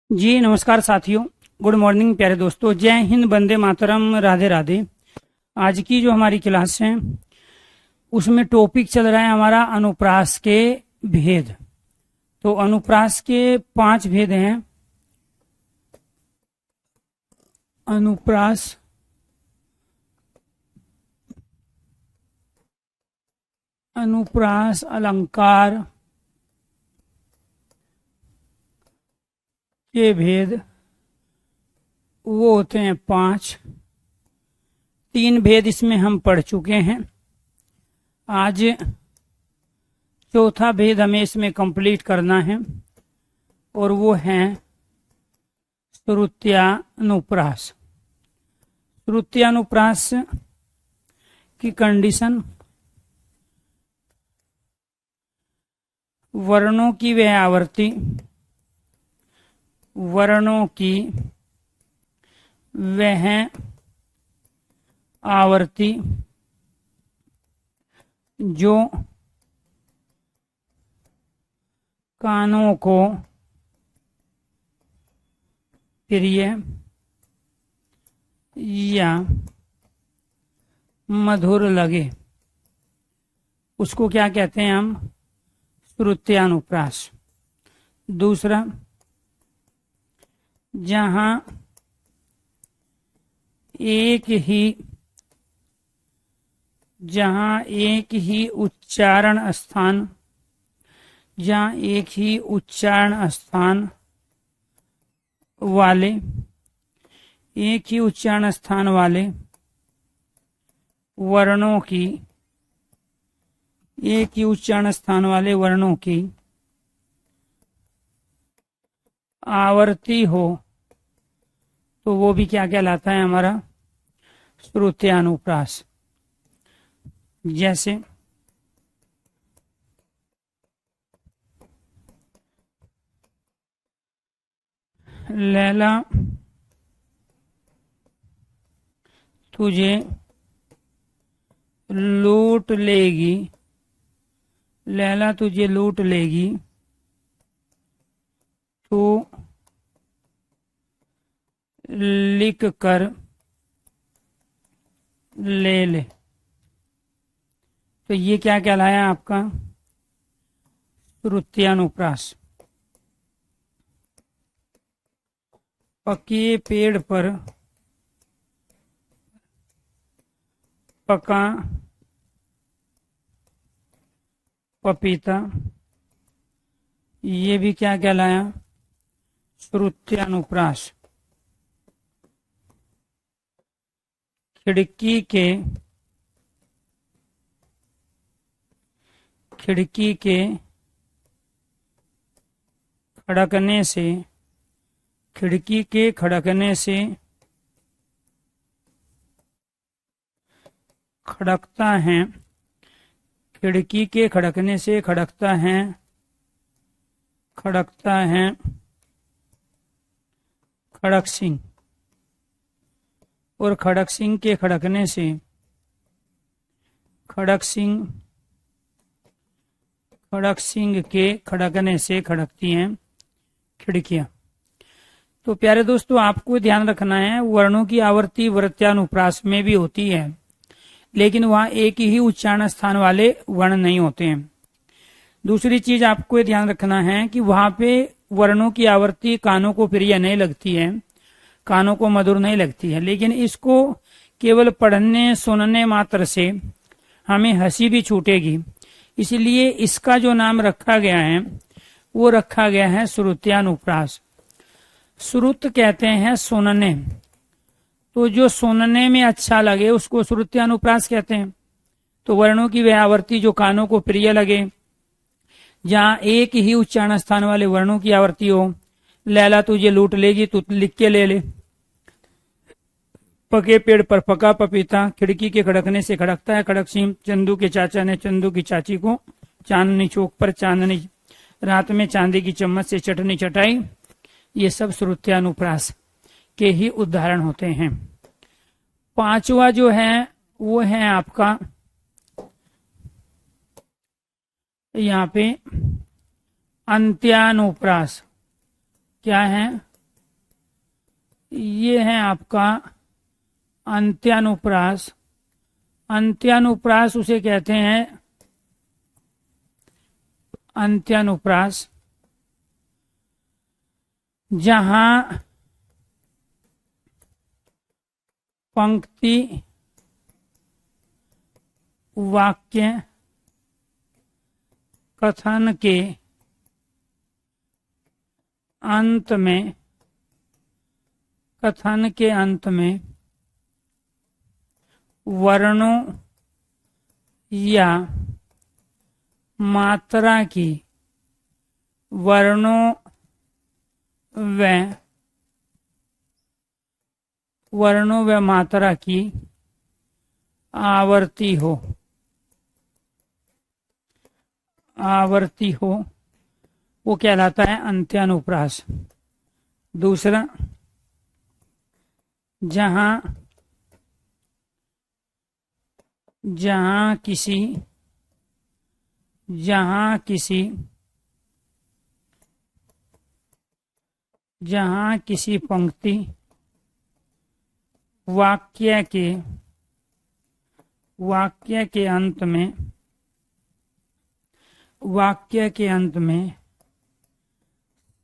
जी नमस्कार साथियों, good morning प्यारे दोस्तों। जय हिंद, वंदे मातरम, राधे राधे। आज की जो हमारी क्लास है उसमें टॉपिक चल रहा है हमारा अनुप्रास के भेद। तो अनुप्रास के 5 भेद हैं। अनुप्रास अनुप्रास अलंकार के भेद वो होते हैं 5। 3 भेद इसमें हम पढ़ चुके हैं। आज चौथा भेद हमें इसमें कंप्लीट करना है और वो है श्रुत्यानुप्रास। श्रुत्यानुप्रास की कंडीशन वर्णों की वह आवृत्ति, वर्णों की वह आवृत्ति जो कानों को प्रिय या मधुर लगे, उसको क्या कहते हैं हम? श्रुत्यानुप्रास। दूसरा, जहां एक ही उच्चारण स्थान, जहां एक ही उच्चारण स्थान वाले वर्णों की, एक ही उच्चारण स्थान वाले वर्णों की आवर्ती हो तो वो भी क्या कहलाता है? हमारा श्रुत्यानुप्रास। जैसे लैला तुझे लूट लेगी, लैला तुझे लूट लेगी, तू लिख कर ले ले। तो ये क्या कहलाया आपका? श्रुत्यानुप्रास। पके पेड़ पर पका पपीता, ये भी क्या कहलाया? श्रुत्यानुप्रास। खिड़की के खड़कने से, खिड़की के खड़कने से खड़कता है, खिड़की के खड़कने से खड़कता है, खड़कता है खड़क सिंह, और खड़क सिंह के खड़कने से, खड़क सिंह के खड़कने से खड़कती हैं खिड़कियां। तो प्यारे दोस्तों, आपको ध्यान रखना है, वर्णों की आवर्ती वृत्यानुप्रास में भी होती है, लेकिन वहां एक ही उच्चारण स्थान वाले वर्ण नहीं होते हैं। दूसरी चीज आपको ध्यान रखना है कि वहां पे वर्णों की आवर्ती कानों को प्रिय नहीं लगती है, कानों को मधुर नहीं लगती है, लेकिन इसको केवल पढ़ने सुनने मात्र से हमें हंसी भी छूटेगी। इसलिए इसका जो नाम रखा गया है वो रखा गया है श्रुत्यानुप्रास। श्रुत कहते हैं सुनने, तो जो सुनने में अच्छा लगे उसको श्रुत्यानुप्रास कहते हैं। तो वर्णों की वह आवृत्ति जो कानों को प्रिय लगे, जहां एक ही उच्चारण स्थान वाले वर्णों की आवृत्ति हो। लैला तुझे लूट लेगी, तू लिख के ले ले। पके पेड़ पर पका पपीता, खिड़की के खड़कने से खड़कता है खड़क सिंह। चंदू के चाचा ने चंदू की चाची को चांदनी चौक पर चांदनी रात में चांदी की चम्मच से चटनी चटाई। ये सब श्रुत्यानुप्रास के ही उदाहरण होते हैं। 5वां जो है वो है आपका यहाँ पे अंत्यानुप्रास। क्या है? ये है आपका अंत्यानुप्रास। अंत्यानुप्रास उसे कहते हैं अंत्यानुप्रास, जहां पंक्ति वाक्य कथन के अंत में वर्णों या मात्रा की वर्णों व मात्रा की आवर्ती हो वो कहलाता है अंत्यानुप्रास। दूसरा, जहां किसी पंक्ति वाक्य के अंत में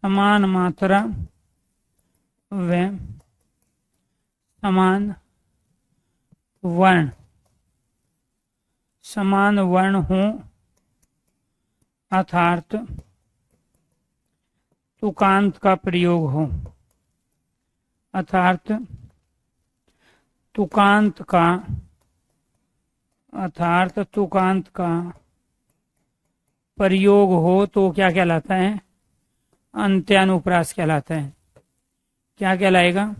समान मात्रा व समान वर्ण हो अर्थात तुकांत का प्रयोग हो, तुकांत का प्रयोग हो तो क्या कहलाता है? अंत्यानुप्रास कहलाता है। क्या कहलाएगा?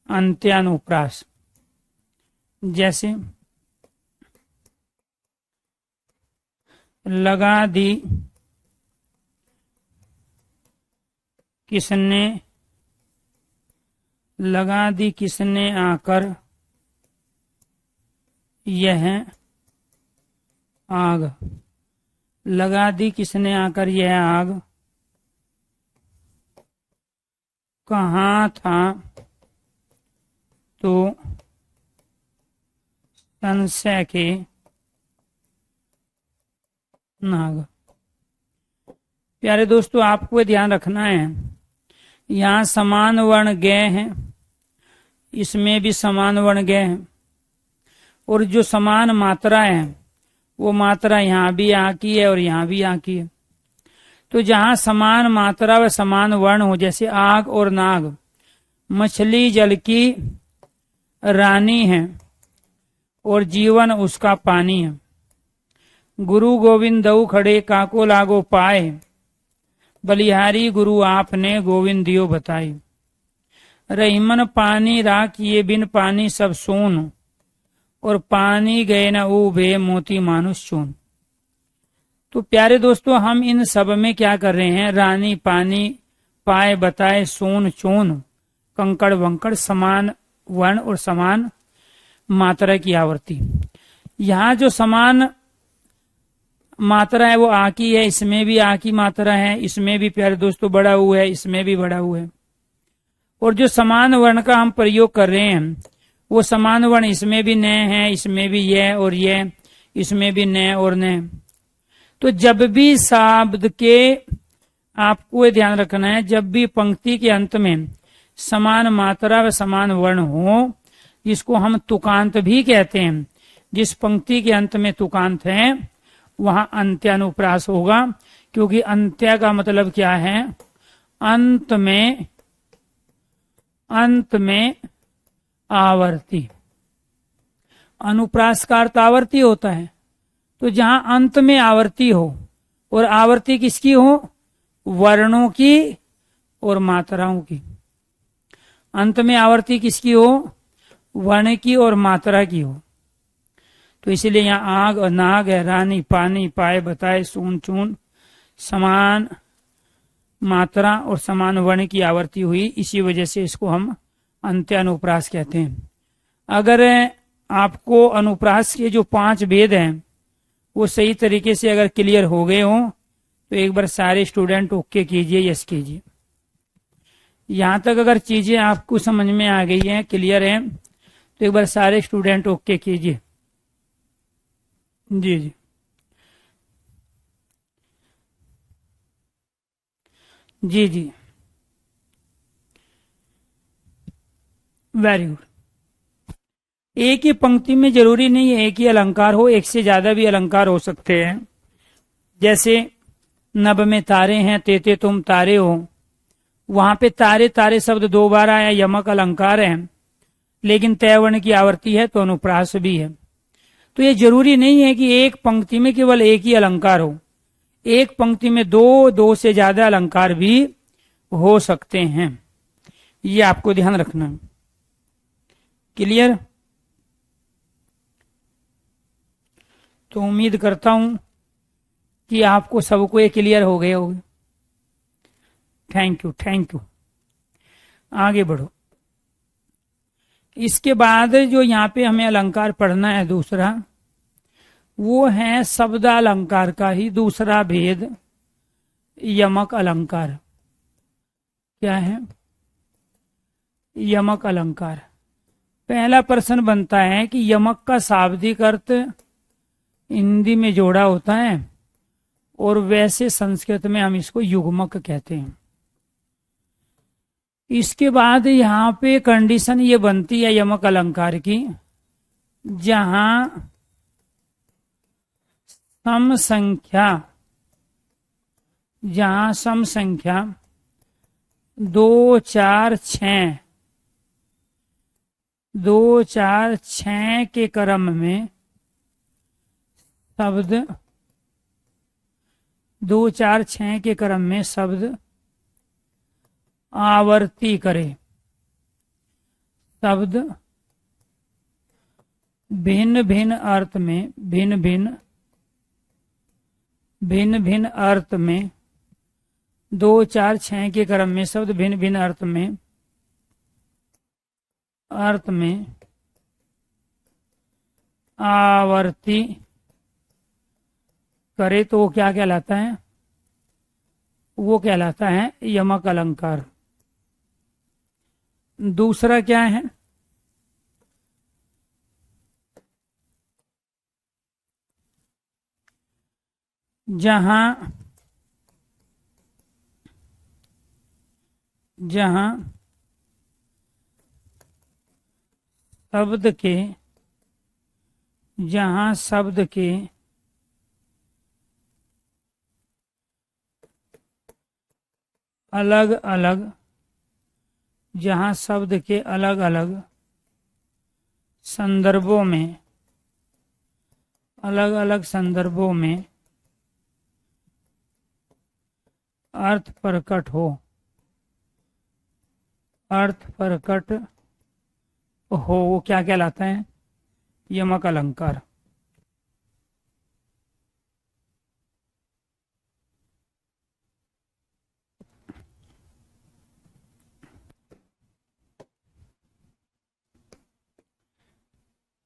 अंत्यानुप्रास। जैसे लगा दी किसने आकर यह आग। लगा दी किसने आकर यह आग कहाँ था तो संशय के नाग। प्यारे दोस्तों, आपको ध्यान रखना है, यहाँ समान वर्ण गए हैं, इसमें भी समान वर्ण गए हैं, और जो समान मात्रा है वो मात्रा यहाँ भी आ की है और यहाँ भी आ की है। तो जहाँ समान मात्रा व समान वर्ण हो, जैसे आग और नाग, मछली जल की रानी है और जीवन उसका पानी है। गुरु गोविंद दऊ खड़े काको लागो पाए, बलिहारी गुरु आपने गोविंद दियो बताई। रहीमन पानी राख ये बिन पानी सब सोन, और पानी गए न उबे मोती मानुष चून। तो प्यारे दोस्तों, हम इन सब में क्या कर रहे हैं? रानी, पानी, पाए, बताए, सोन, चून, कंकड़ वंकड़, समान वर्ण और समान मात्रा की आवर्ती। यहाँ जो समान मात्रा है वो आ की है, इसमें भी आ की मात्रा है, इसमें भी प्यारे दोस्तों बड़ा हुआ है, इसमें भी बड़ा हुआ है। और जो समान वर्ण का हम प्रयोग कर रहे हैं वो समान वर्ण इसमें भी न है, इसमें भी यह और यह, इसमें भी न और न। तो जब भी शब्द के, आपको ध्यान रखना है, जब भी पंक्ति के अंत में समान मात्रा व समान वर्ण हो, जिसको हम तुकांत भी कहते हैं, जिस पंक्ति के अंत में तुकांत है वहां अंत्यानुप्रास होगा। क्योंकि अंत्य का मतलब क्या है? अंत में आवर्ती। अनुप्रास का अर्थ आवर्ती होता है। तो जहां अंत में आवर्ती हो, और आवर्ती किसकी हो? वर्णों की और मात्राओं की। अंत में आवर्ती किसकी हो? वर्ण की और मात्रा की हो। तो इसलिए यहाँ आग और नाग है, रानी, पानी, पाए, बताए, सून, चून, समान मात्रा और समान वर्ण की आवर्ती हुई, इसी वजह से इसको हम अंत्यानुप्रास कहते हैं। अगर आपको अनुप्रास के जो 5 भेद हैं वो सही तरीके से अगर क्लियर हो गए हो तो एक बार सारे स्टूडेंट ओके कीजिए, यस कीजिए। यहां तक अगर चीजें आपको समझ में आ गई हैं, क्लियर हैं, तो एक बार सारे स्टूडेंट ओके कीजिए। जी जी जी जी, वेरी गुड। एक ही पंक्ति में जरूरी नहीं है एक ही अलंकार हो, एक से ज्यादा भी अलंकार हो सकते हैं। जैसे नभ में तारे हैं, तेते तुम तारे हो, वहां पे तारे तारे शब्द 2 बार आया, यमक अलंकार है, लेकिन तय वर्ण की आवर्ती है तो अनुप्रास भी है। तो ये जरूरी नहीं है कि एक पंक्ति में केवल एक ही अलंकार हो, एक पंक्ति में दो से ज्यादा अलंकार भी हो सकते हैं, ये आपको ध्यान रखना है। क्लियर? तो उम्मीद करता हूं कि आपको सबको ये क्लियर हो गए होंगे। Thank you thank you. आगे बढ़ो। इसके बाद जो यहाँ पे हमें अलंकार पढ़ना है दूसरा, वो है शब्दालंकार का ही दूसरा भेद, यमक अलंकार। क्या है? यमक अलंकार। पहला प्रश्न बनता है कि यमक का शाब्दिक अर्थ हिंदी में जोड़ा होता है और वैसे संस्कृत में हम इसको युग्मक कहते हैं। इसके बाद यहाँ पे कंडीशन ये बनती है यमक अलंकार की, जहां सम संख्या 2 4 6 2 4 6 के क्रम में शब्द 2 4 6 के क्रम में शब्द आवर्ती करे, शब्द भिन्न भिन्न अर्थ में भिन्न भिन्न अर्थ में 2 4 6 के क्रम में शब्द भिन्न भिन्न अर्थ में आवर्ती करे तो वो क्या कहलाता है? वो कहलाता है यमक अलंकार। दूसरा क्या है? जहां शब्द के अलग अलग संदर्भों में अर्थ प्रकट हो, वो क्या कहलाता है? यमक अलंकार।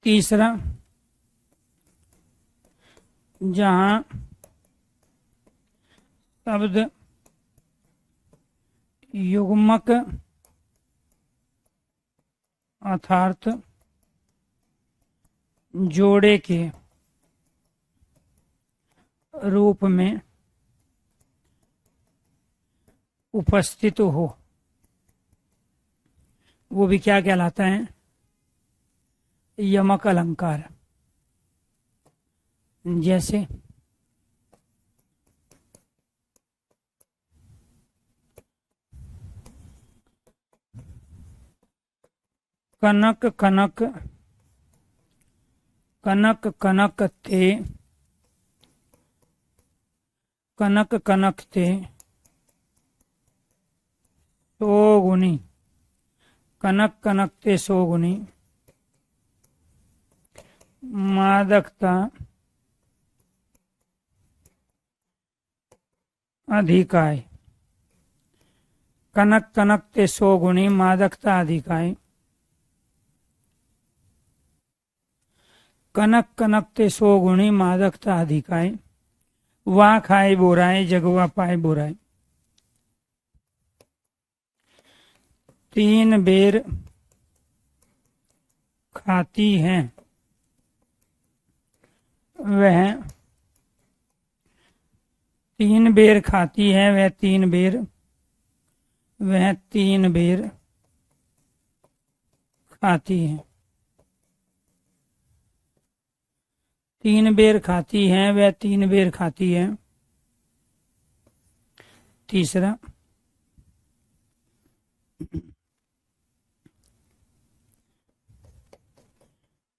तीसरा, जहां शब्द युग्मक अर्थात जोड़े के रूप में उपस्थित हो, वो भी क्या कहलाता है? यमक अलंकार। जैसे कनक कनक थे, कनक कनक थे सोगुनी, कनक कनक थे सोगुनी, मादकता अधिकाय, कनक कनक ते सोगुनी मादकता अधिकाय, कनक कनक ते सोगुणी मादकता अधिकाय, वाह खाए बोराए जगवा पाए बोराए। 3 बेर खाती है वह 3 बेर खाती है, वह 3 बेर, वह 3 बेर खाती है। 3 बेर खाती है, वह 3 बेर खाती है। तीसरा,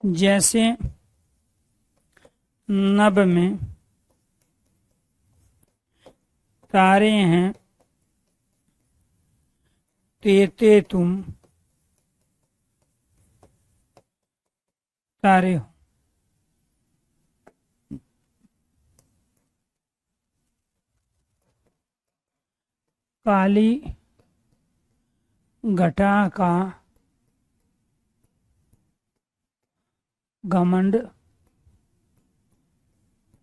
जैसे नभ में तारे हैं तेते तुम तारे हो। काली घटा का घमंड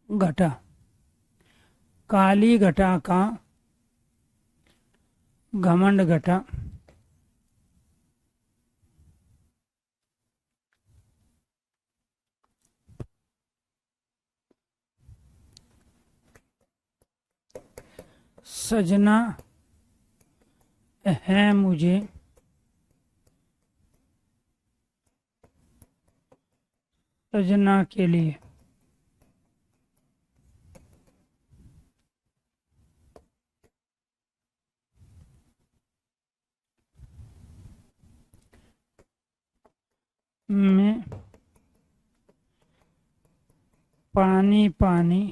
घटा, काली घटा का घमंड घटा। सजना है मुझे सजना के लिए। में पानी पानी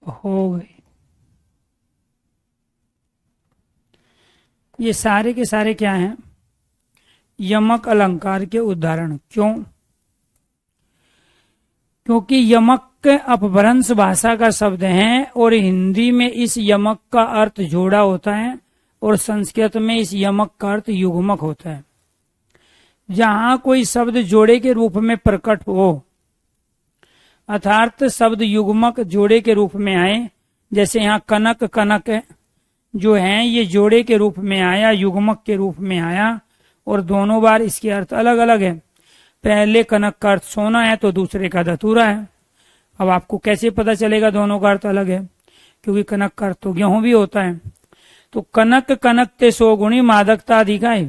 हो गई। ये सारे के सारे क्या हैं? यमक अलंकार के उदाहरण। क्यों? क्योंकि यमक अपभ्रंश भाषा का शब्द है और हिंदी में इस यमक का अर्थ जोड़ा होता है और संस्कृत में इस यमक का अर्थ युग्मक होता है। जहां कोई शब्द जोड़े के रूप में प्रकट हो अर्थात शब्द युग्मक जोड़े के रूप में आए, जैसे यहाँ कनक कनक जो है ये जोड़े के रूप में आया, युग्मक के रूप में आया और दोनों बार इसके अर्थ अलग अलग है। पहले कनक का अर्थ सोना है तो दूसरे का धतूरा है। अब आपको कैसे पता चलेगा दोनों का अर्थ अलग है? क्योंकि कनक का अर्थ तो गेहूं भी होता है। तो कनक कनक ते 100 गुणी मादकता अधिकाई,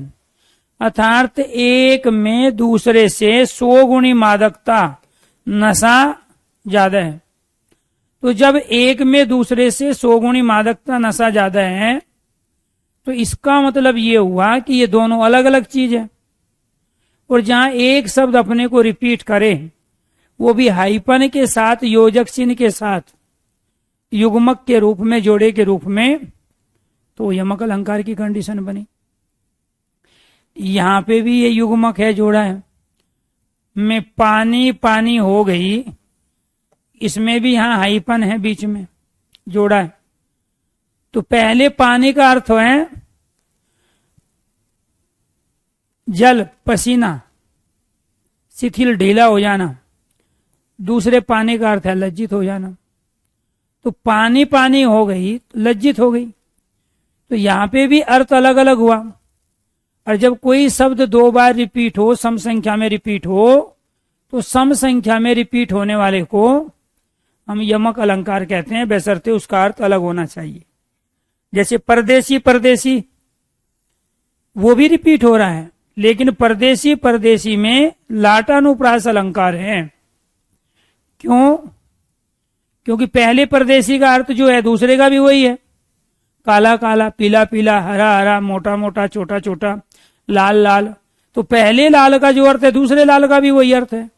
अर्थात एक में दूसरे से 100 गुणी मादकता नशा ज्यादा है। तो जब एक में दूसरे से 100 गुणी मादकता नशा ज्यादा है तो इसका मतलब ये हुआ कि ये दोनों अलग अलग चीज है। और जहां एक शब्द अपने को रिपीट करे वो भी हाइपन के साथ, योजक चिन्ह के साथ, युग्मक के रूप में, जोड़े के रूप में, तो यमक अलंकार की कंडीशन बनी। यहां पे भी ये युग्मक है, जोड़ा है। में पानी पानी हो गई, इसमें भी यहां हाइपन है, बीच में जोड़ा है। तो पहले पानी का अर्थ है जल, पसीना, शिथिल, ढीला हो जाना। दूसरे पानी का अर्थ है लज्जित हो जाना। तो पानी पानी हो गई, लज्जित हो गई। तो यहां पे भी अर्थ अलग अलग हुआ। और जब कोई शब्द 2 बार रिपीट हो, सम संख्या में रिपीट हो, तो सम संख्या में रिपीट होने वाले को हम यमक अलंकार कहते हैं, बशर्ते उसका अर्थ अलग होना चाहिए। जैसे परदेसी परदेसी, वो भी रिपीट हो रहा है, लेकिन परदेसी परदेसी में लाटानुप्रास अलंकार है। क्यों? क्योंकि पहले परदेसी का अर्थ जो है दूसरे का भी वही है, काला काला, पीला पीला, हरा हरा, मोटा मोटा, छोटा छोटा, लाल लाल। तो पहले लाल का जो अर्थ है दूसरे लाल का भी वही अर्थ है।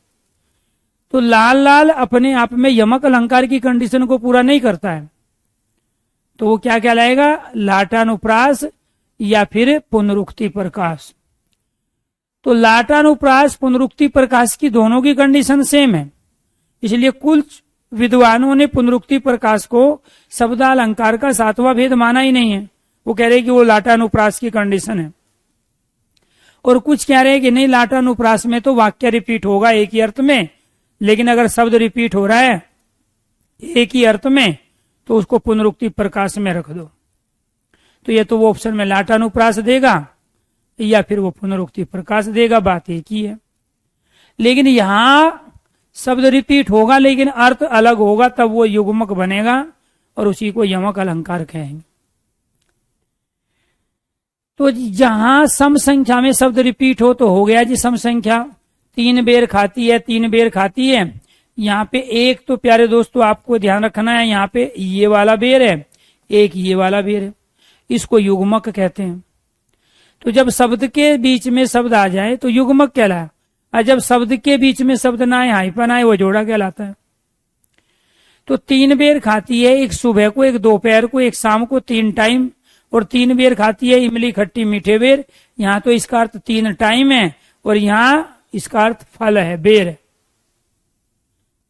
तो लाल लाल अपने आप में यमक अलंकार की कंडीशन को पूरा नहीं करता है, तो वो क्या कहलाएगा? लाटानुप्रास या फिर पुनरुक्ति प्रकाश। तो लाटानुप्रास पुनरुक्ति प्रकाश की दोनों की कंडीशन सेम है, इसलिए कुल विद्वानों ने पुनरुक्ति प्रकाश को शब्दालंकार का 7वां भेद माना ही नहीं है। वो कह रहे कि वो लाटानुप्रास की कंडीशन है। और कुछ कह रहे हैं कि नहीं, लाटानुप्रास में तो वाक्य रिपीट होगा एक ही अर्थ में, लेकिन अगर शब्द रिपीट हो रहा है एक ही अर्थ में तो उसको पुनरुक्ति प्रकाश में रख दो। तो ये तो वो ऑप्शन में लाटानुप्रास देगा या फिर वो पुनरुक्ति प्रकाश देगा, बात एक ही है। लेकिन यहां शब्द रिपीट होगा लेकिन अर्थ अलग होगा, तब वो युग्मक बनेगा और उसी को यमक अलंकार कहेंगे। तो जहां सम संख्या में शब्द रिपीट हो तो हो गया जी सम संख्या, 3 बेर खाती है 3 बेर खाती है। यहाँ पे एक तो प्यारे दोस्तों आपको ध्यान रखना है, यहाँ पे ये वाला बेर है, एक ये वाला बेर है, इसको युग्मक कहते हैं। तो जब शब्द के बीच में शब्द आ जाए तो युग्मक कहलाया, और जब शब्द के बीच में शब्द ना आए, हाइफन आए, वो जोड़ा कहलाता है। तो 3 बेर खाती है, एक सुबह को, एक दोपहर को, एक शाम को, 3 टाइम, और 3 बेर खाती है इमली खट्टी मीठे बेर। यहाँ तो इसका अर्थ 3 टाइम है और यहाँ इसका अर्थ फल है, बेर है।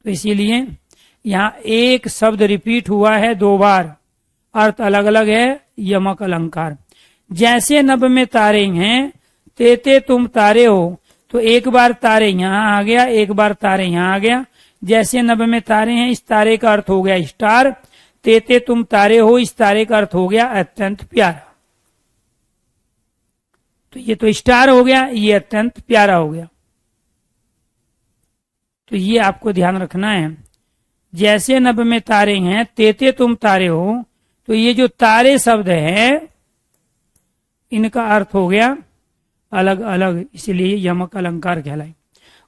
तो इसीलिए यहाँ एक शब्द रिपीट हुआ है 2 बार, अर्थ अलग अलग है, यमक अलंकार। जैसे नभ में तारे हैं ते तुम तारे हो, तो एक बार तारे यहाँ आ गया, एक बार तारे यहाँ आ गया। जैसे नभ में तारे हैं, इस तारे का अर्थ हो गया स्टार, ते तुम तारे हो, इस तारे का अर्थ हो गया अत्यंत प्यारा। तो ये तो स्टार हो गया, ये अत्यंत प्यारा हो गया। तो ये आपको ध्यान रखना है। जैसे नभ में तारे हैं ते तुम तारे हो, तो ये जो तारे शब्द है इनका अर्थ हो गया अलग अलग, इसलिए यमक अलंकार कहलाए।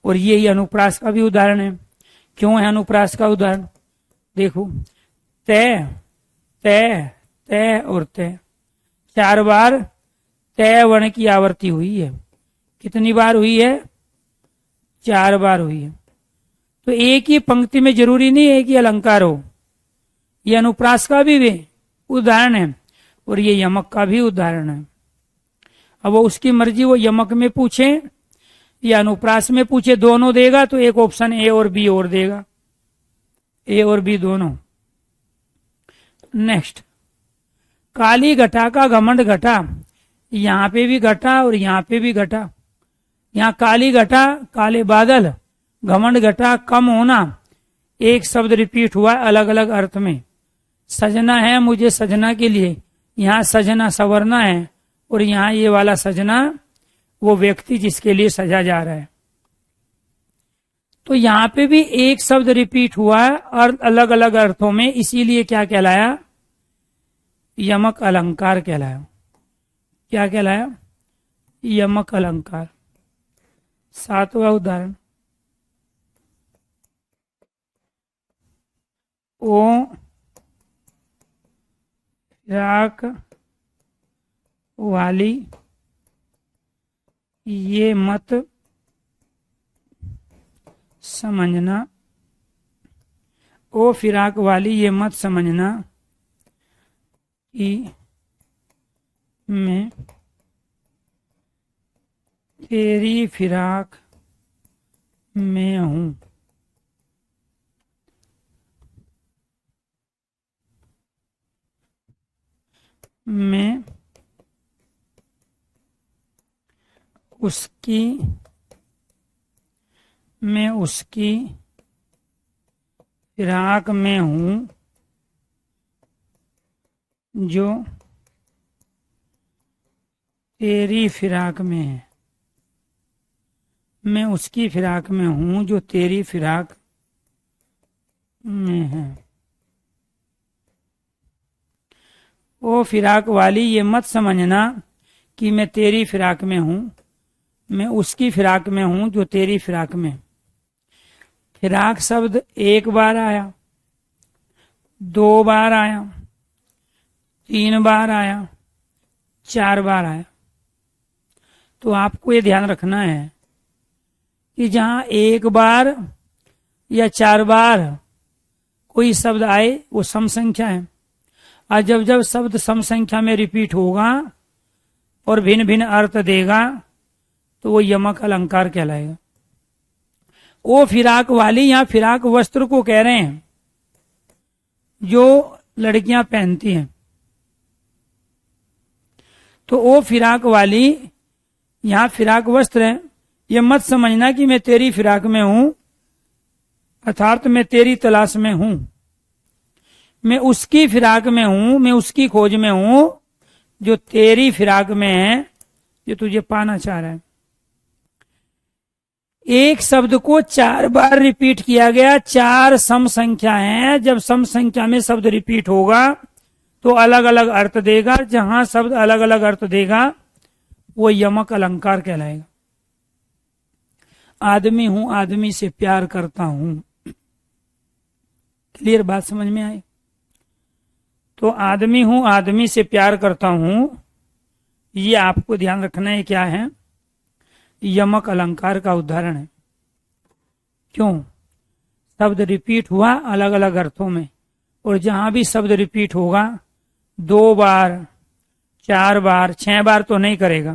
और ये ही अनुप्रास का भी उदाहरण है। क्यों है अनुप्रास का उदाहरण? देखो, तय तय तय और तय, 4 बार तय वर्ण की आवृत्ति हुई है। कितनी बार हुई है? 4 बार हुई है। तो एक ही पंक्ति में जरूरी नहीं है कि अलंकार हो। यह अनुप्रास का भी उदाहरण है और ये यमक का भी उदाहरण है। अब वो उसकी मर्जी, वो यमक में पूछे या अनुप्रास में पूछे, दोनों देगा तो एक ऑप्शन ए और बी और देगा, ए और बी दोनों। नेक्स्ट, काली घटा का घमंड घटा, यहां पे भी घटा और यहां पे भी घटा। यहां काली घटा काले बादल, घमंड घटा कम होना, एक शब्द रिपीट हुआ अलग अलग अर्थ में। सजना है मुझे सजना के लिए, यहां सजना संवरना है और यहां ये वाला सजना वो व्यक्ति जिसके लिए सजा जा रहा है। तो यहां पे भी एक शब्द रिपीट हुआ है और अलग अलग अर्थों में, इसीलिए क्या कहलाया? यमक अलंकार कहलाया। क्या कहलाया? यमक अलंकार। 7वां उदाहरण, ओ राक वाली ये मत समझना, ओ फिराक वाली ये मत समझना कि मैं तेरी फिराक में हूं। मैं उसकी फिराक में हूं जो तेरी फिराक में है। मैं उसकी फिराक में हूं जो तेरी फिराक में है। ओ फिराक वाली ये मत समझना कि मैं तेरी फिराक में हूं, मैं उसकी फिराक में हूं जो तेरी फिराक में। फिराक शब्द 1 बार आया, 2 बार आया, 3 बार आया, 4 बार आया। तो आपको ये ध्यान रखना है कि जहां 1 बार या 4 बार कोई शब्द आए वो सम संख्या है, और जब जब शब्द सम संख्या में रिपीट होगा और भिन्न भिन्न अर्थ देगा तो वो यमक अलंकार कहलाएगा। ओ फिराक वाली, यहां फिराक वस्त्र को कह रहे हैं जो लड़कियां पहनती हैं। तो ओ फिराक वाली यहां फिराक वस्त्र है। ये मत समझना कि मैं तेरी फिराक में हूं, अर्थात मैं तेरी तलाश में हूं। मैं उसकी फिराक में हूं, मैं उसकी खोज में हूं जो तेरी फिराक में है, जो तुझे पाना चाह रहा है। एक शब्द को 4 बार रिपीट किया गया। 4 सम संख्या है। जब सम संख्या में शब्द रिपीट होगा तो अलग अलग अर्थ देगा। जहां शब्द अलग अलग अर्थ देगा वो यमक अलंकार कहलाएगा। आदमी हूं, आदमी से प्यार करता हूं। क्लियर बात समझ में आई? तो आदमी हूं, आदमी से प्यार करता हूं, ये आपको ध्यान रखना है। क्या है? यमक अलंकार का उदाहरण है। क्यों? शब्द रिपीट हुआ अलग अलग अर्थों में, और जहां भी शब्द रिपीट होगा 2 बार, 4 बार, 6 बार तो नहीं करेगा।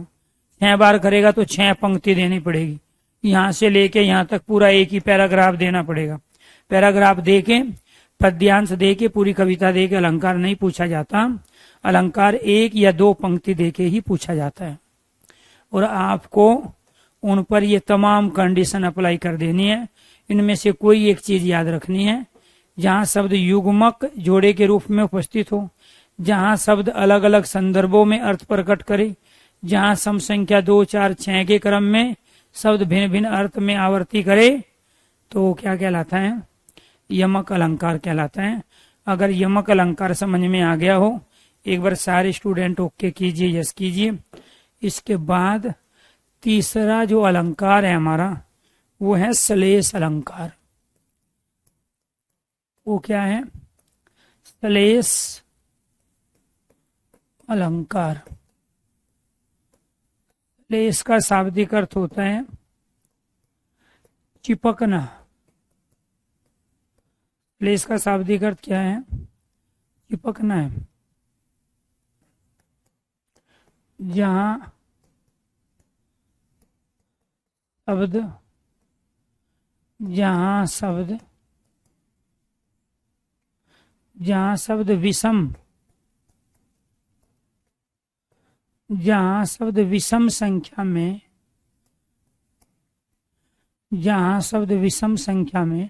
6 बार करेगा तो 6 पंक्ति देनी पड़ेगी। यहां से लेके यहां तक पूरा एक ही पैराग्राफ देना पड़ेगा। पैराग्राफ दे के, पद्यांश दे के, पूरी कविता दे के अलंकार नहीं पूछा जाता। अलंकार 1 या 2 पंक्ति दे के ही पूछा जाता है। और आपको उन पर ये तमाम कंडीशन अप्लाई कर देनी है। इनमें से कोई एक चीज याद रखनी है। जहां शब्द युग्मक जोड़े के रूप में उपस्थित हो, जहां शब्द अलग अलग संदर्भों में अर्थ प्रकट करे, जहां सम संख्या 2, 4, 6 के क्रम में शब्द भिन्न भिन्न अर्थ में आवर्ती करे, तो क्या कहलाता है? यमक अलंकार कहलाता है। अगर यमक अलंकार समझ में आ गया हो, एक बार सारे स्टूडेंट ओके कीजिए, यस कीजिए। इसके बाद तीसरा जो अलंकार है हमारा, वो है श्लेष अलंकार। वो क्या है? श्लेष अलंकार। श्लेष का शाब्दिक अर्थ होता है चिपकना। श्लेष का शाब्दिक अर्थ क्या है? चिपकना है। जहां शब्द जहां शब्द विषम, जहां शब्द विषम संख्या में, जहां शब्द विषम संख्या में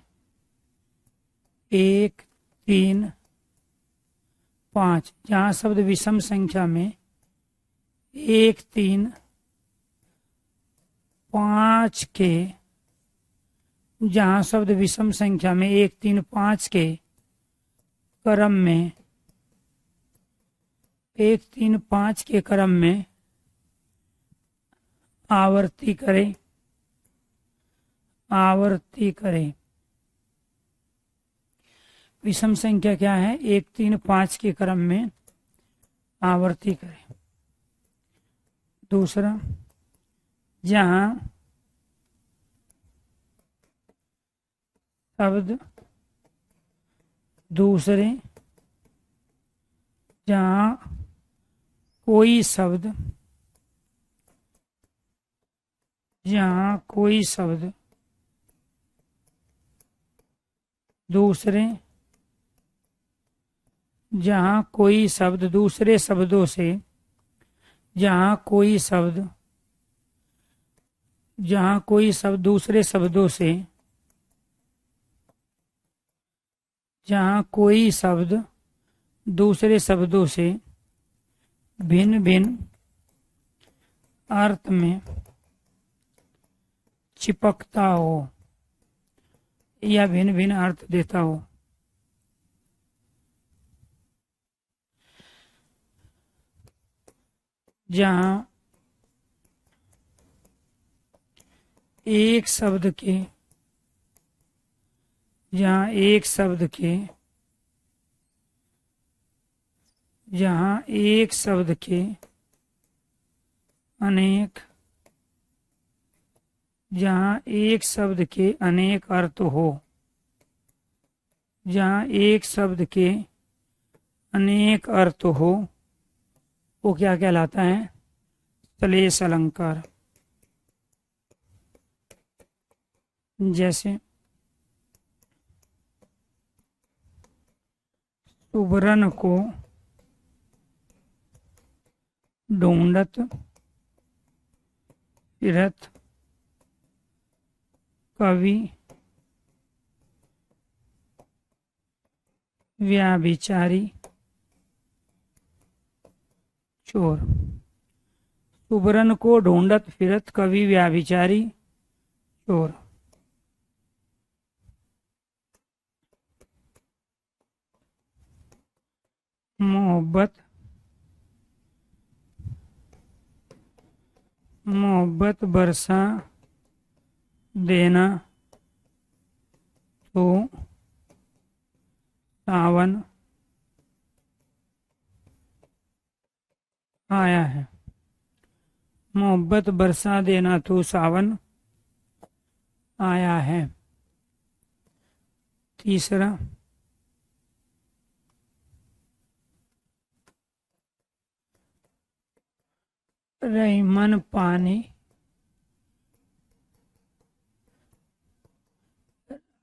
1, 3, 5, जहां शब्द विषम संख्या में 1, 3, 5 के, जहां शब्द विषम संख्या में 1, 3, 5 के क्रम में, 1, 3, 5 के क्रम में आवर्ती करे, आवर्ती करे। विषम संख्या क्या है? 1, 3, 5 के क्रम में आवर्ती करे। दूसरा, जहां शब्द दूसरे, जहां कोई शब्द, जहां कोई शब्द दूसरे, जहां कोई शब्द दूसरे शब्दों से, जहां कोई शब्द, जहां कोई शब्द दूसरे शब्दों से, जहां कोई शब्द दूसरे शब्दों से भिन्न भिन्न अर्थ में चिपकता हो या भिन्न भिन्न अर्थ देता हो। जहां एक शब्द के, जहां एक शब्द के, जहां एक शब्द के अनेक, जहां एक शब्द के अनेक अर्थ हो, जहां एक शब्द के अनेक अर्थ हो, वो क्या कहलाता है? श्लेष अलंकार। जैसे सुबरन को ढूंढत फिरत कवि व्याभिचारी चोर। सुबरन को ढूंढत फिरत कवि व्याभिचारी चोर। मोहब्बत बरसा देना तो सावन आया है। मोहब्बत बरसा देना तो सावन आया है। तीसरा, रहीमन पानी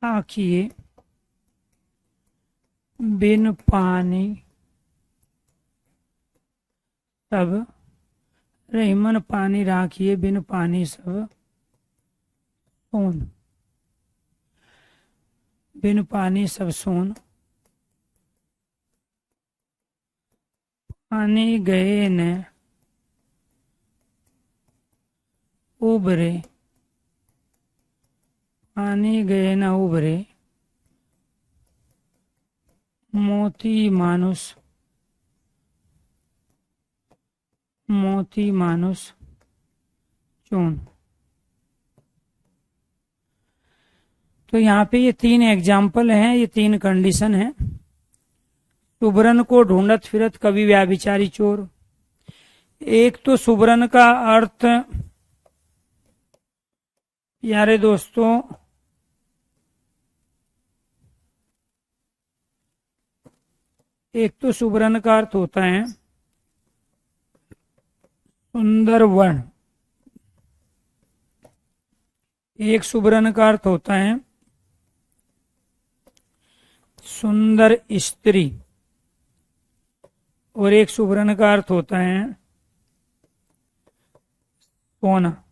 राखिए बिन पानी सब। रहीमन पानी राखिए बिन पानी सब सोन। बिन पानी सब सोन। पानी गए न उबरे। पानी गए न उबरे मोती मानुष। मोती मानुष चून। तो यहाँ पे ये 3 एग्जाम्पल हैं, ये 3 कंडीशन हैं। सुबरन को ढूंढत फिरत कवि व्याभिचारी चोर। एक तो सुबरन का अर्थ प्यारे दोस्तों एक तो सुबरन का अर्थ होता है सुंदर वर्ण। एक सुबरन का अर्थ होता है सुंदर स्त्री और एक सुबरन का अर्थ होता है सोना।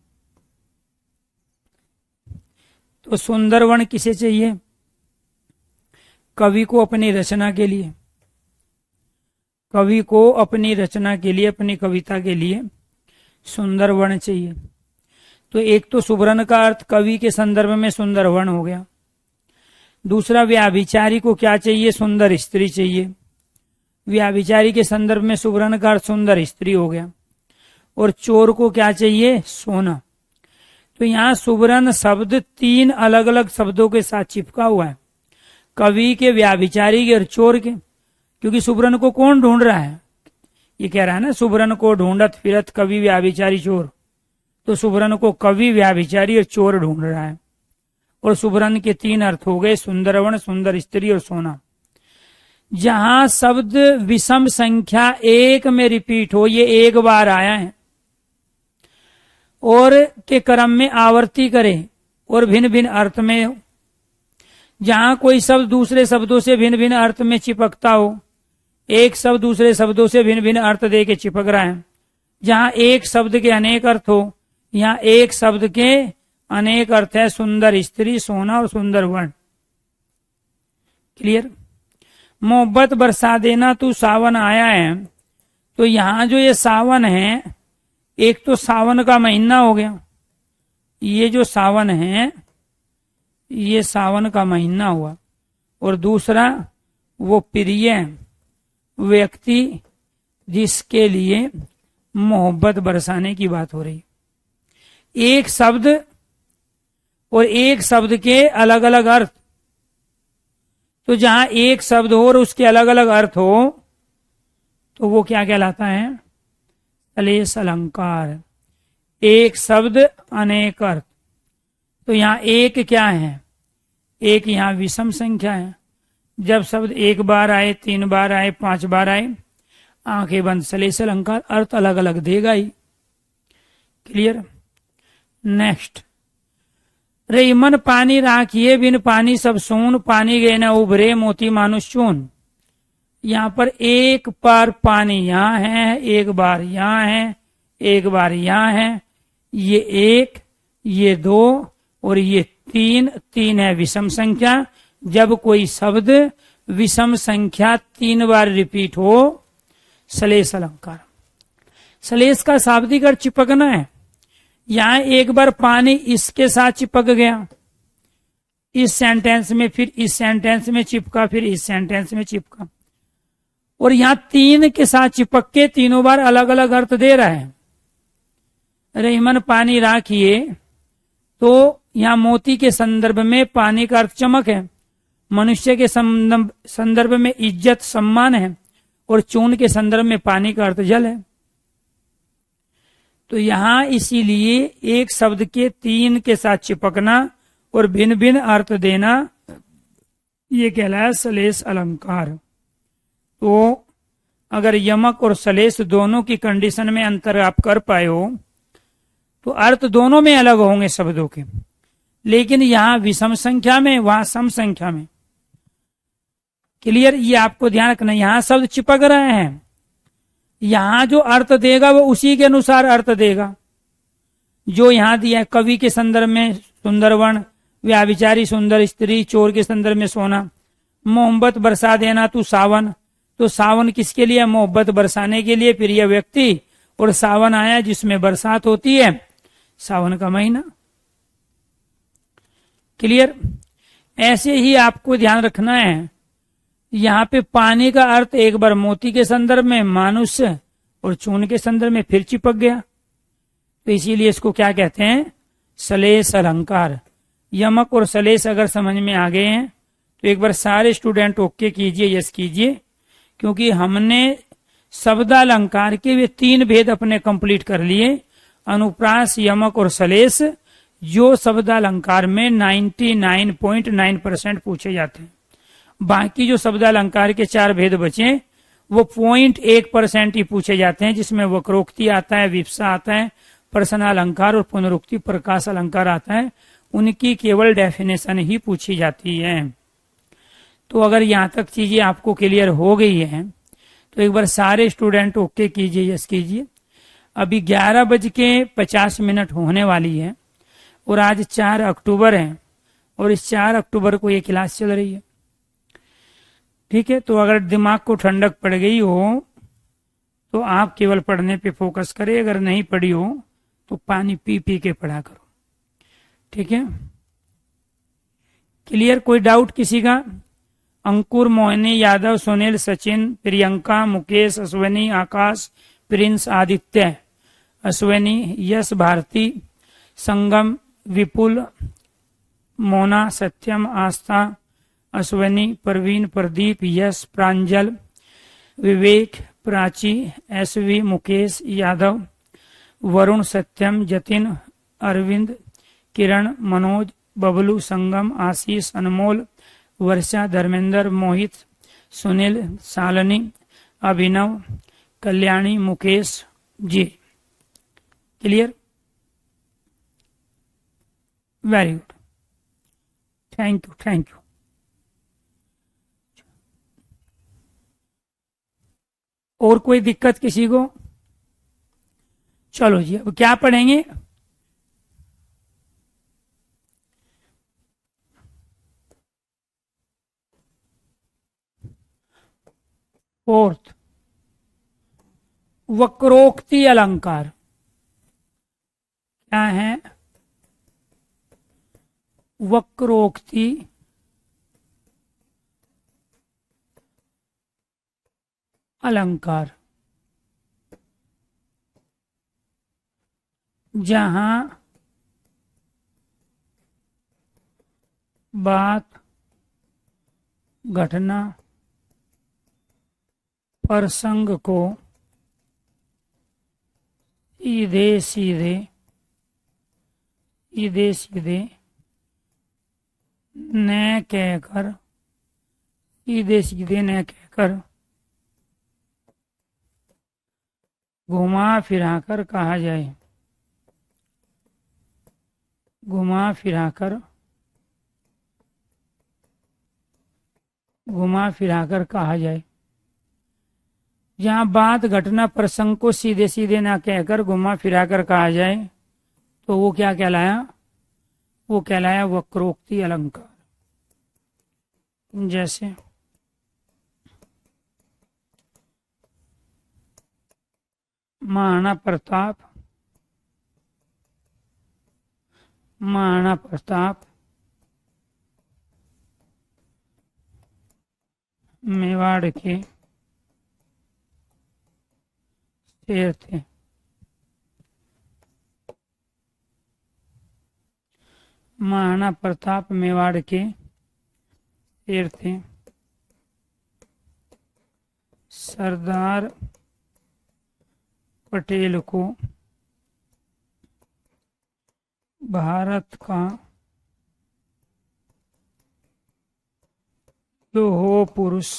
तो सुंदर वर्ण किसे चाहिए? कवि को अपनी रचना के लिए। कवि को अपनी रचना के लिए, अपनी कविता के लिए सुंदर वर्ण चाहिए। तो एक तो सुबरन का अर्थ कवि के संदर्भ में सुंदर वर्ण हो गया। दूसरा, व्याभिचारी को क्या चाहिए? सुंदर स्त्री चाहिए। व्याभिचारी के संदर्भ में सुबरन का अर्थ सुंदर स्त्री हो गया। और चोर को क्या चाहिए? सोना। तो यहाँ सुबरन शब्द 3 अलग अलग शब्दों के साथ चिपका हुआ है, कवि के, व्याभिचारी के और चोर के। क्योंकि सुबरन को कौन ढूंढ रहा है? ये कह रहा है ना, सुबरन को ढूंढत फिरत कवि व्याभिचारी चोर। तो सुबरन को कवि, व्याभिचारी और चोर ढूंढ रहा है। और सुबरन के 3 अर्थ हो गए, सुंदर वर्ण, सुंदर स्त्री और सोना। जहां शब्द विषम संख्या 1 में रिपीट हो, ये 1 बार आया है, और के क्रम में आवर्ती करे और भिन्न भिन्न अर्थ में हो। जहां कोई शब्द दूसरे शब्दों से भिन्न भिन्न अर्थ में चिपकता हो, एक शब्द दूसरे शब्दों से भिन्न भिन्न अर्थ दे के चिपक रहा है। जहां एक शब्द के अनेक अर्थ हो, यहाँ एक शब्द के अनेक अर्थ है, सुंदर स्त्री, सोना और सुंदर वर्ण। क्लियर? मोहब्बत बरसा देना तू सावन आया है। तो यहाँ जो ये सावन है, एक तो सावन का महीना हो गया, ये जो सावन है ये सावन का महीना हुआ। और दूसरा, वो प्रिय व्यक्ति जिसके लिए मोहब्बत बरसाने की बात हो रही। एक शब्द और एक शब्द के अलग अलग अर्थ। तो जहां एक शब्द हो और उसके अलग अलग अर्थ हो, तो वो क्या कहलाता है? सलेस अलंकार। एक शब्द अनेक अर्थ। तो यहाँ एक क्या है? एक यहाँ विषम संख्या है। जब शब्द 1 बार आए, 3 बार आए, 5 बार आए, आंखें बंद, सलेस अलंकार, अर्थ अलग अलग देगा ही। क्लियर? नेक्स्ट, रहीमन पानी राखिए बिन पानी सब सोन। पानी गए न उभरे मोती मानुष चून। यहाँ पर 1 बार पानी यहाँ है, 1 बार यहाँ है, 1 बार यहाँ है। ये 1, ये 2 और ये 3। 3 है विषम संख्या। जब कोई शब्द विषम संख्या 3 बार रिपीट हो, सलेस अलंकार। सलेस का शाब्दिक अर्थ चिपकना है। यहां एक बार पानी इसके साथ चिपक गया, इस सेंटेंस में, फिर इस सेंटेंस में चिपका, फिर इस सेंटेंस में चिपका, और यहां तीन के साथ चिपक के तीनों बार अलग अलग अर्थ दे रहा है। रहीमन पानी राखिए, तो यहां मोती के संदर्भ में पानी का अर्थ चमक है, मनुष्य के संदर्भ में इज्जत सम्मान है, और चून के संदर्भ में पानी का अर्थ जल है। तो यहां इसीलिए एक शब्द के तीन के साथ चिपकना और भिन्न भिन्न अर्थ देना, ये कहलाया सलेस अलंकार। तो अगर यमक और सलेस दोनों की कंडीशन में अंतर आप कर पाए हो तो अर्थ दोनों में अलग होंगे शब्दों के, लेकिन यहां विषम संख्या में, वहां सम संख्या में। क्लियर? ये आपको ध्यान रखना, यहां शब्द चिपक रहे हैं, यहां जो अर्थ देगा वो उसी के अनुसार अर्थ देगा जो यहां दिया है। कवि के संदर्भ में सुंदरवन, व्याभिचारी सुंदर स्त्री, चोर के संदर्भ में सोना, मोहब्बत बरसा देना तू सावन। तो सावन किसके लिए? मोहब्बत बरसाने के लिए प्रिय व्यक्ति, और सावन आया जिसमें बरसात होती है, सावन का महीना। क्लियर? ऐसे ही आपको ध्यान रखना है, यहाँ पे पानी का अर्थ एक बार मोती के संदर्भ में, मानुष्य और चून के संदर्भ में फिर चिपक गया, तो इसीलिए इसको क्या कहते हैं? सलेस अलंकार। यमक और सलेस अगर समझ में आ गए हैं तो एक बार सारे स्टूडेंट ओके कीजिए, यस कीजिए, क्योंकि हमने शब्दालंकार के वे तीन भेद अपने कंप्लीट कर लिए, अनुप्रास, यमक और सलेस, जो शब्दालंकार में 99.9% पूछे जाते हैं। बाकी जो शब्दालंकार के चार भेद बचे वो 0.1% ही पूछे जाते हैं, जिसमें वक्रोक्ति आता है, विप्सा आता है, प्रश्नालंकार और पुनरुक्ति प्रकाश अलंकार आता है। उनकी केवल डेफिनेशन ही पूछी जाती है। तो अगर यहाँ तक चीजें आपको क्लियर हो गई है तो एक बार सारे स्टूडेंट ओके कीजिए, यस कीजिए। अभी 11:50 होने वाली है और आज 4 अक्टूबर है और इस 4 अक्टूबर को ये क्लास चल रही है। ठीक है, तो अगर दिमाग को ठंडक पड़ गई हो तो आप केवल पढ़ने पे फोकस करें, अगर नहीं पढ़ी हो तो पानी पी पी के पढ़ा करो। ठीक है, क्लियर? कोई डाउट किसी का? Ankur, Mohini, Yadav, Sunil, Sachin, Priyanka, Mukesh, Ashwini, Aakash, Prince, Aditya, Ashwini, Yash, Bharti, Sangam, Vipul, Mona, Satyam, Aastha, Ashwini, Parveen, Pradeep, Yash, Pranjal, Vivek, Prachi, SV, Mukesh, Yadav, Varun, Satyam, Jatin, Arvind, Kiran, Manoj, Bablu, Sangam, Ashish, Anmol, Varsha, Dharmendra, Mohit, Sunil, Shalini, Abhinav, Kalyani, Mukesh ji. Clear? Very good, thank you, thank you. और कोई दिक्कत किसी को? चलो जी, अब क्या पढ़ेंगे? फोर्थ, वक्रोक्ति अलंकार। क्या है? वक्रोक्ति अलंकार, जहां बात, घटना, प्रसंग को सीधे सीधे न कहकर, सीधे सीधे न कहकर घुमा फिराकर कहा जाए, घुमा फिराकर कहा जाए। जहाँ बात, घटना, प्रसंग को सीधे सीधे ना कहकर घुमा फिराकर कहा जाए तो वो क्या कहलाया? वो कहलाया वक्रोक्ति अलंकार। जैसे महाराणा प्रताप, महाराणा प्रताप मेवाड़ के शेर थे। महाराणा प्रताप मेवाड़ के शेर थे। सरदार पटेल को भारत का लौह पुरुष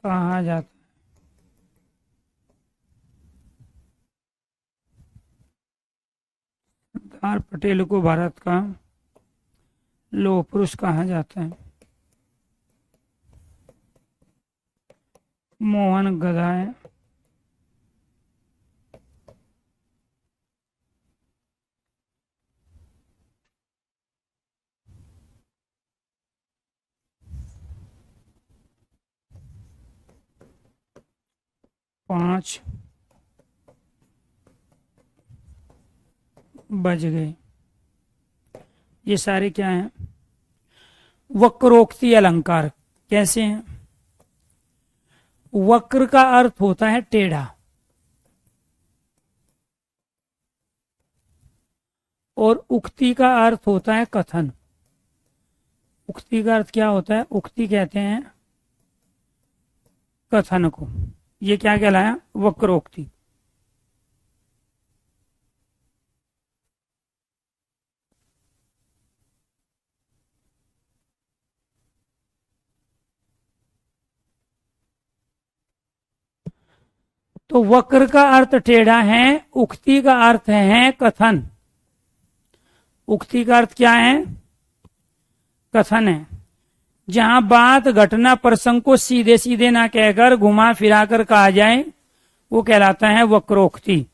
कहा जाता है। सरदार पटेल को भारत का लौह पुरुष कहा जाता है। मोहन गदाय, पांच बज गए। ये सारे क्या हैं? वक्रोक्ति अलंकार। कैसे हैं? वक्र का अर्थ होता है टेढ़ा, और उक्ति का अर्थ होता है कथन। उक्ति का अर्थ क्या होता है? उक्ति कहते हैं कथन को। ये क्या कहलाया? वक्रोक्ति। तो वक्र का अर्थ टेढ़ा है, उक्ति का अर्थ है कथन। उक्ति का अर्थ क्या है? कथन है। जहां बात घटना प्रसंग को सीधे सीधे ना कहकर घुमा फिराकर कहा जाए, वो कहलाता है वक्रोक्ति।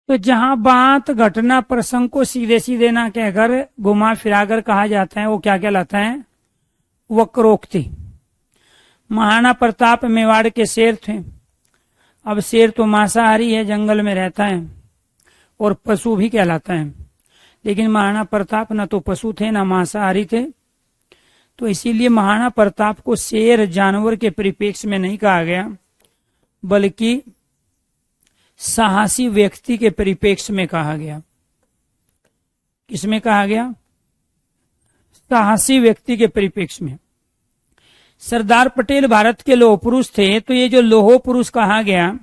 तो जहां बात घटना प्रसंग को सीधे सीधे ना कहकर घुमा फिराकर कहा जाता है, वो क्या कहलाता है? वक्रोक्ति। महाराणा प्रताप मेवाड़ के शेर थे। अब शेर तो मांसाहारी है, जंगल में रहता है और पशु भी कहलाता है, लेकिन महाराणा प्रताप न तो पशु थे न मांसाहारी थे, तो इसीलिए महाराणा प्रताप को शेर जानवर के परिप्रेक्ष्य में नहीं कहा गया, बल्कि साहसी व्यक्ति के परिप्रेक्ष्य में कहा गया। किसमें कहा गया? साहसी व्यक्ति के परिप्रेक्ष्य में। सरदार पटेल भारत के लौह पुरुष थे, तो ये जो लौह पुरुष कहा गया,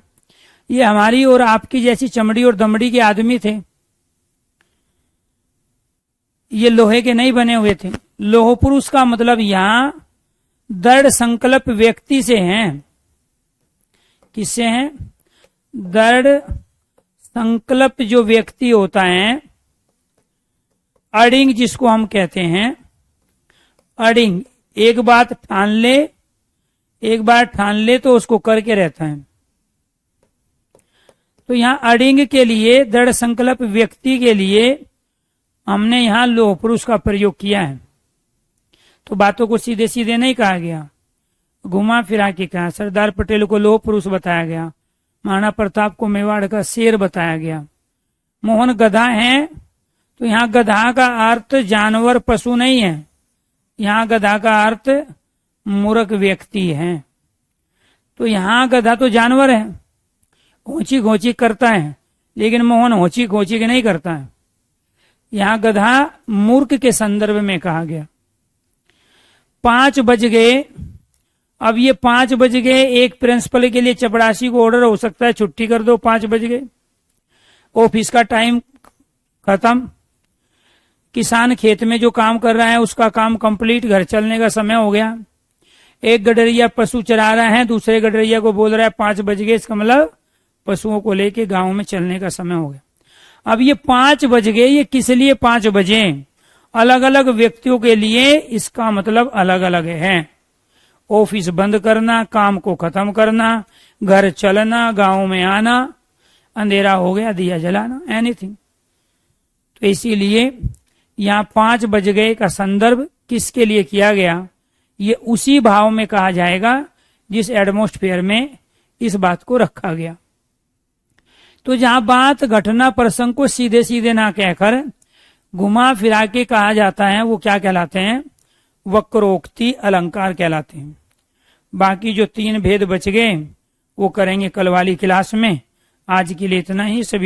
ये हमारी और आपकी जैसी चमड़ी और दमड़ी के आदमी थे। ये लोहे के नहीं बने हुए थे। लौह पुरुष का मतलब यहां दृढ़ संकल्प व्यक्ति से हैं। किससे हैं? दृढ़ संकल्प जो व्यक्ति होता है, अडिंग जिसको हम कहते हैं, अडिंग। एक बात ठान ले, एक बार ठान ले तो उसको करके रहता है। तो यहाँ अडिंग के लिए, दृढ़ संकल्प व्यक्ति के लिए हमने यहाँ लोह पुरुष का प्रयोग किया है। तो बातों को सीधे सीधे नहीं कहा गया, घुमा फिरा के कहा। सरदार पटेल को लोह पुरुष बताया गया, महाराणा प्रताप को मेवाड़ का शेर बताया गया, मोहन गधा है। तो यहाँ गधा का अर्थ जानवर पशु नहीं है, यहाँ गधा का अर्थ मूर्ख व्यक्ति है। तो यहाँ गधा तो जानवर है, होची घोची करता है, लेकिन मोहन होची घोची के नहीं करता है। यहाँ गधा मूर्ख के संदर्भ में कहा गया। 5 बज गए। अब ये 5 बज गए, एक प्रिंसिपल के लिए चपरासी को ऑर्डर हो सकता है छुट्टी कर दो, 5 बज गए, ऑफिस का टाइम खत्म। किसान खेत में जो काम कर रहा है उसका काम कंप्लीट, घर चलने का समय हो गया। एक गडरिया पशु चरा रहा है, दूसरे गडरिया को बोल रहा है 5 बज गए, इसका मतलब पशुओं को लेके गांव में चलने का समय हो गया। अब ये 5 बज गए, ये किस लिए 5 बजे? अलग अलग व्यक्तियों के लिए इसका मतलब अलग अलग है। ऑफिस बंद करना, काम को खत्म करना, घर चलना, गांव में आना, अंधेरा हो गया दिया जलाना, एनीथिंग। तो इसीलिए यहाँ 5 बज गए का संदर्भ किसके लिए किया गया, ये उसी भाव में कहा जाएगा जिस एटमॉस्फेयर में इस बात को रखा गया। तो जहां बात घटना प्रसंग को सीधे सीधे ना कहकर घुमा फिरा के कहा जाता है, वो क्या कहलाते हैं? वक्रोक्ति अलंकार कहलाते हैं। बाकी जो 3 भेद बच गए वो करेंगे कल वाली क्लास में। आज के लिए इतना ही। सभी